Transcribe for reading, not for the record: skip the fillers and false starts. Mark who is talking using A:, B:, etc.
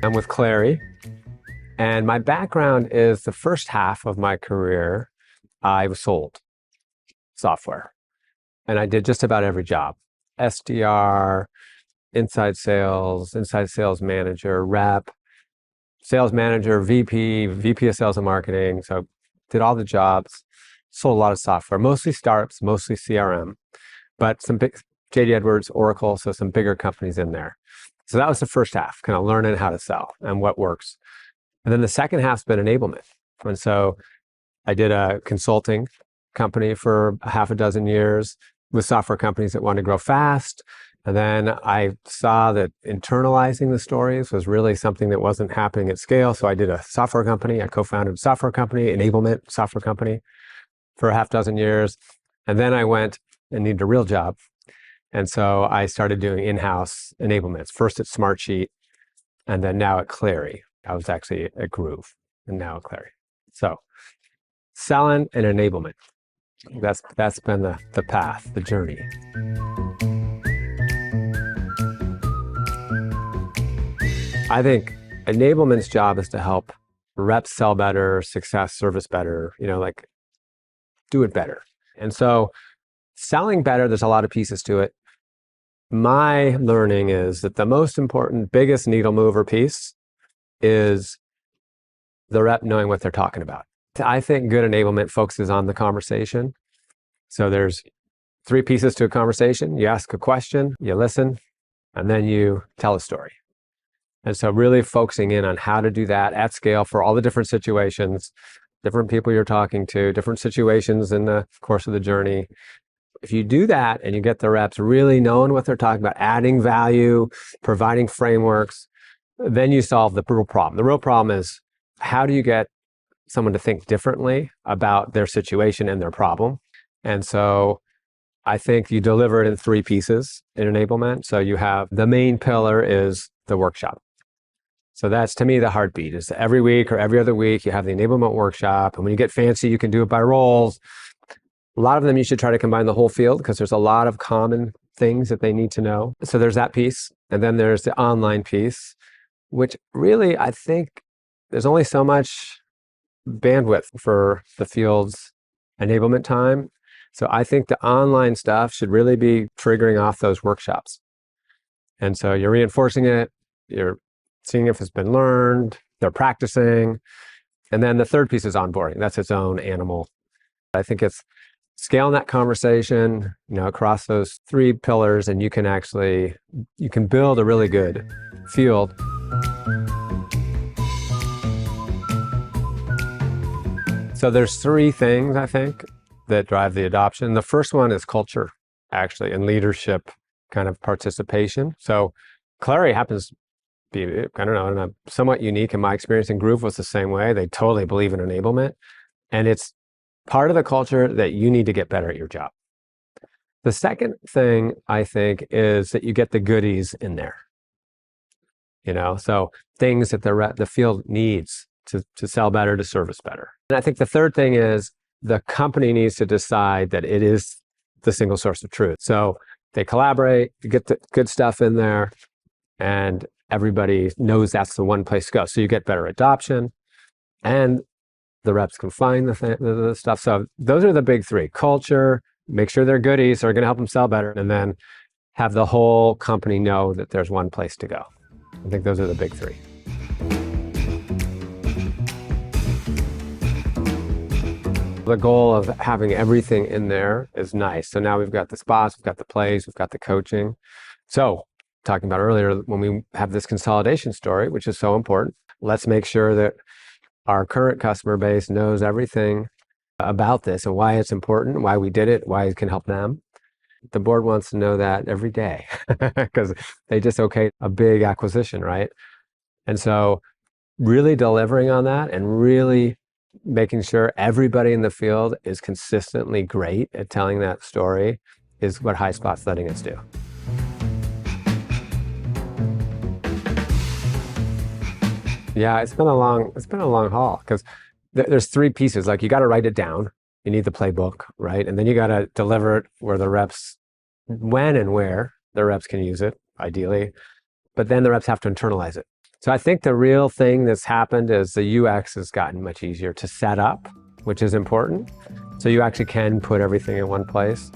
A: I'm with Clari. And my background is the first half of my career, I was sold software. And I did just about every job. SDR, inside sales manager, rep, sales manager, VP of sales and marketing. So did all the jobs, sold a lot of software, mostly startups, mostly CRM, but some big, JD Edwards, Oracle, so some bigger companies in there. So that was the first half, kind of learning how to sell and what works. And then the second half's been enablement. And so I did a consulting company for half a dozen years with software companies that wanted to grow fast. And then I saw that internalizing the stories was really something that wasn't happening at scale. So I did a software company. I co-founded a software company, enablement software company, for a half dozen years. And then I went and needed a real job. And so I started doing in-house enablements, first at Smartsheet, and then now at Clari. I was actually at Groove, and now at Clari. So selling and enablement. That's been the path, the journey. I think enablement's job is to help reps sell better, success, service better, like do it better. And so selling better, there's a lot of pieces to it. My learning is that the most important, biggest needle mover piece is the rep knowing what they're talking about. I think good enablement focuses on the conversation. So there's 3 pieces to a conversation. You ask a question, you listen, and then you tell a story. And so really focusing in on how to do that at scale for all the different situations, different people you're talking to, different situations in the course of the journey. If you do that and you get the reps really knowing what they're talking about, adding value, providing frameworks, then you solve the real problem. The real problem is, how do you get someone to think differently about their situation and their problem? And so I think you deliver it in 3 pieces in enablement. So you have the main pillar is the workshop. So that's, to me, the heartbeat is every week or every other week, you have the enablement workshop. And when you get fancy, you can do it by roles. A lot of them, you should try to combine the whole field because there's a lot of common things that they need to know. So there's that piece. And then there's the online piece, which really, I think there's only so much bandwidth for the field's enablement time. So I think the online stuff should really be triggering off those workshops. And so you're reinforcing it, you're seeing if it's been learned, they're practicing. And then the third piece is onboarding. That's its own animal. I think it's scaling that conversation, across those 3 pillars, and you can build a really good field. So there's 3 things, I think, that drive the adoption. The first one is culture, actually, and leadership kind of participation. So Clari happens to be, somewhat unique in my experience, and Groove was the same way. They totally believe in enablement. And it's part of the culture that you need to get better at your job. The second thing, I think, is that you get the goodies in there. So things that the field needs to sell better, to service better. And I think the third thing is the company needs to decide that it is the single source of truth. So they collaborate, you get the good stuff in there, and everybody knows that's the one place to go. So you get better adoption, and the reps can find the stuff. So those are the big 3. Culture, make sure they're goodies, so are going to help them sell better, and then have the whole company know that there's one place to go. I think those are the big 3. The goal of having everything in there is nice. So now we've got the spots, we've got the plays, we've got the coaching. So talking about earlier, when we have this consolidation story, which is so important, let's make sure that our current customer base knows everything about this and why it's important, why we did it, why it can help them. The board wants to know that every day because they just okayed a big acquisition, right? And so really delivering on that and really making sure everybody in the field is consistently great at telling that story is what Highspot's letting us do. Yeah, it's been a long haul because there's 3 pieces. Like, you got to write it down. You need the playbook, right? And then you got to deliver it where the reps, when and where the reps can use it, ideally. But then the reps have to internalize it. So I think the real thing that's happened is the UX has gotten much easier to set up, which is important. So you actually can put everything in one place.